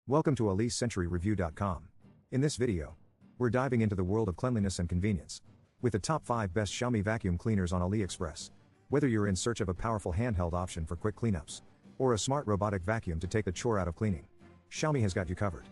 Welcome to AliceCenturyReview.com. In this video, we're diving into the world of cleanliness and convenience, with the top 5 best Xiaomi vacuum cleaners on Aliexpress. Whether you're in search of a powerful handheld option for quick cleanups, or a smart robotic vacuum to take the chore out of cleaning, Xiaomi has got you covered.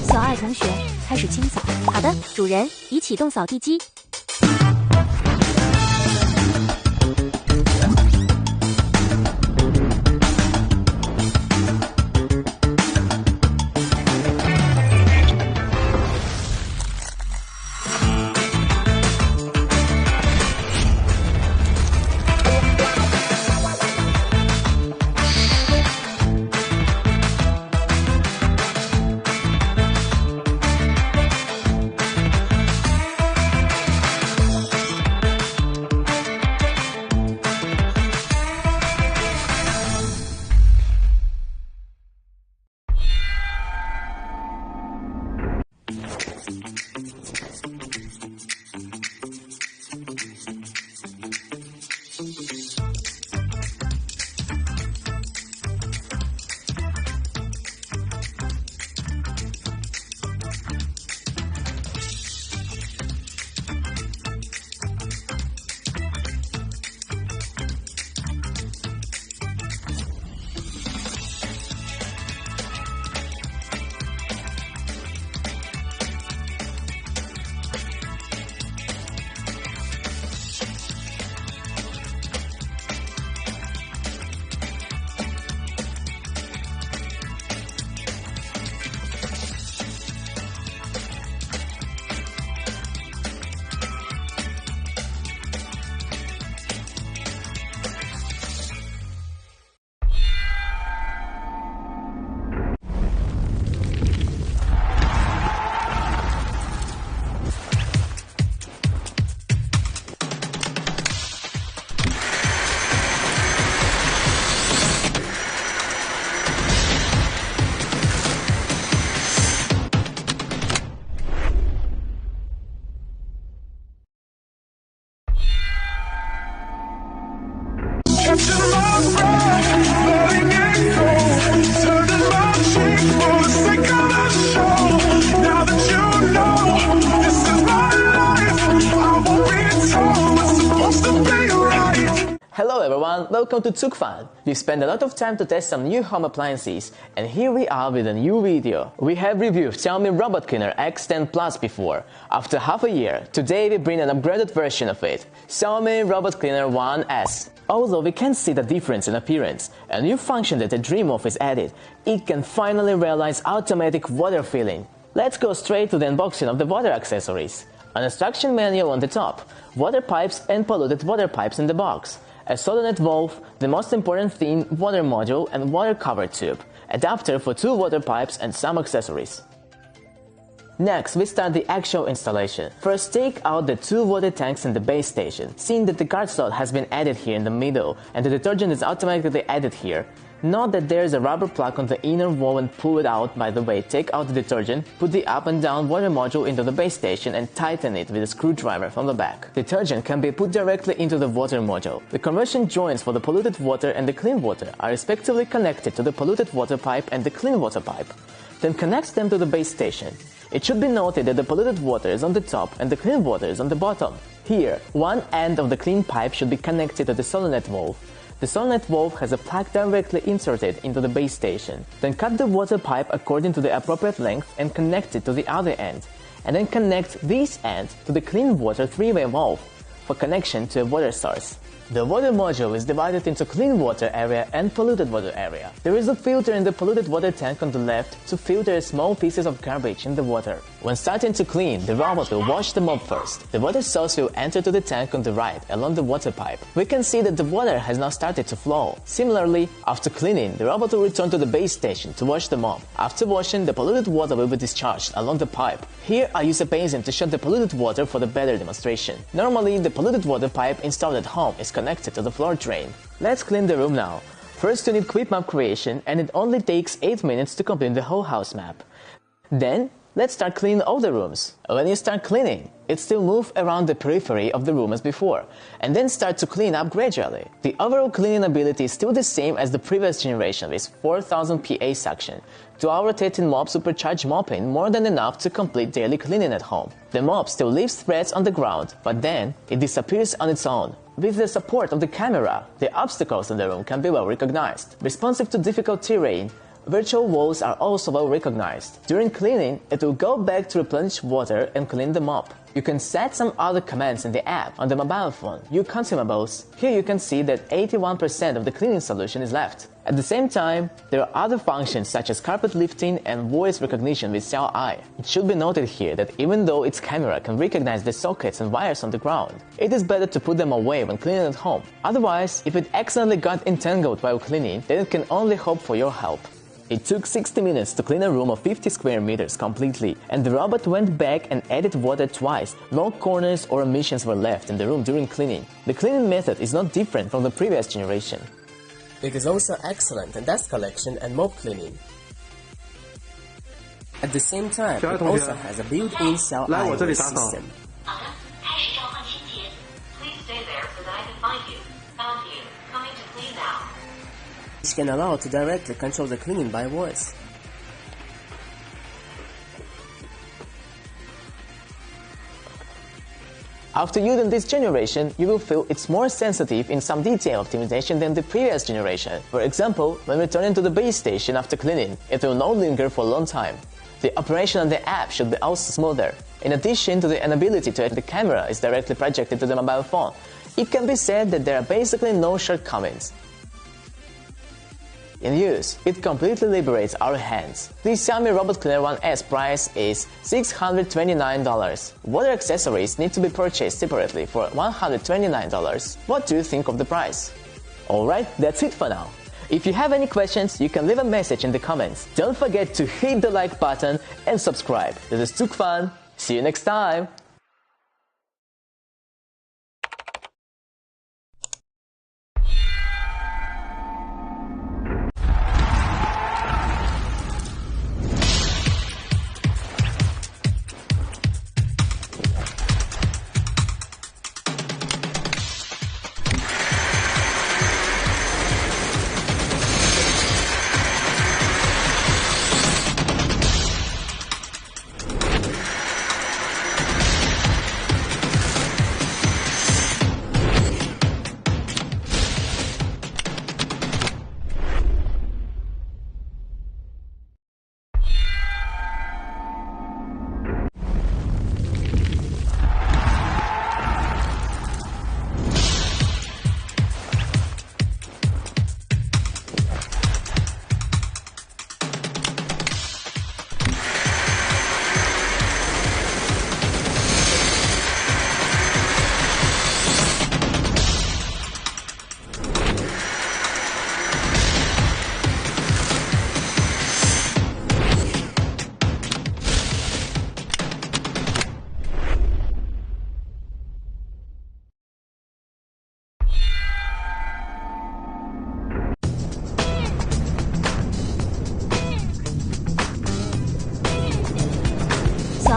小爱同学开始清扫。好的，主人，已启动扫地机。everyone, welcome to Tukfan. We've spent a lot of time to test some new home appliances, and here we are with a new video. We have reviewed Xiaomi Robot Cleaner X10 Plus before. After half a year, today we bring an upgraded version of it, Xiaomi Robot Cleaner 1S. Although we can't see the difference in appearance, a new function that I dream of is added. It can finally realize automatic water filling. Let's go straight to the unboxing of the water accessories. An instruction manual on the top, water pipes and polluted water pipes in the box, a solenoid valve, the most important thing, water module and water cover tube, adapter for 2 water pipes and some accessories. Next, we start the actual installation. First, take out the 2 water tanks in the base station. Seeing that the card slot has been added here in the middle and the detergent is automatically added here, note that there is a rubber plug on the inner wall and pull it out. By the way, take out the detergent, put the up and down water module into the base station and tighten it with a screwdriver from the back. Detergent can be put directly into the water module. The conversion joints for the polluted water and the clean water are respectively connected to the polluted water pipe and the clean water pipe. Then connect them to the base station. It should be noted that the polluted water is on the top and the clean water is on the bottom. Here, one end of the clean pipe should be connected to the solenoid valve. The solenoid valve has a plug directly inserted into the base station. Then cut the water pipe according to the appropriate length and connect it to the other end. And then connect this end to the clean water 3-way valve for connection to a water source. The water module is divided into clean water area and polluted water area. There is a filter in the polluted water tank on the left to filter small pieces of garbage in the water. When starting to clean, the robot will wash the mop first. The water source will enter to the tank on the right along the water pipe. We can see that the water has now started to flow. Similarly, after cleaning, the robot will return to the base station to wash the mop. After washing, the polluted water will be discharged along the pipe. Here I use a basin to shut the polluted water for the better demonstration. Normally, the polluted water pipe installed at home is connected to the floor drain. Let's clean the room now. First you need quick map creation, and it only takes 8 minutes to complete the whole house map. Then, let's start cleaning all the rooms. When you start cleaning, it still moves around the periphery of the room as before, and then start to clean up gradually. The overall cleaning ability is still the same as the previous generation with 4000 PA suction. 2-hour rotating mop supercharged mopping more than enough to complete daily cleaning at home. The mop still leaves threads on the ground, but then it disappears on its own. With the support of the camera, the obstacles in the room can be well recognized. Responsive to difficult terrain, virtual walls are also well recognized. During cleaning, it will go back to replenish water and clean the mop. You can set some other commands in the app on the mobile phone. Your consumables. Here you can see that 81% of the cleaning solution is left. At the same time, there are other functions such as carpet lifting and voice recognition with Xiao Eye. It should be noted here that even though its camera can recognize the sockets and wires on the ground, it is better to put them away when cleaning at home. Otherwise, if it accidentally got entangled while cleaning, then it can only hope for your help. It took 60 minutes to clean a room of 50 square meters completely, and the robot went back and added water twice. No corners or emissions were left in the room during cleaning. The cleaning method is not different from the previous generation. It is also excellent in dust collection and mop cleaning. At the same time, it also has a built-in Xiao Eye voice system. Which can allow to directly control the cleaning by voice. After using this generation, you will feel it's more sensitive in some detail optimization than the previous generation. For example, when returning to the base station after cleaning, it will not linger for a long time. The operation of the app should be also smoother. In addition to the inability to the camera is directly projected to the mobile phone, it can be said that there are basically no shortcomings. In use, it completely liberates our hands. The Xiaomi Robot Cleaner 1S price is $629. Water accessories need to be purchased separately for $129. What do you think of the price? Alright, that's it for now. If you have any questions, you can leave a message in the comments. Don't forget to hit the like button and subscribe. This is Tukfan. See you next time.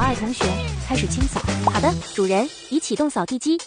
2同学开始清扫。好的，主人，已启动扫地机。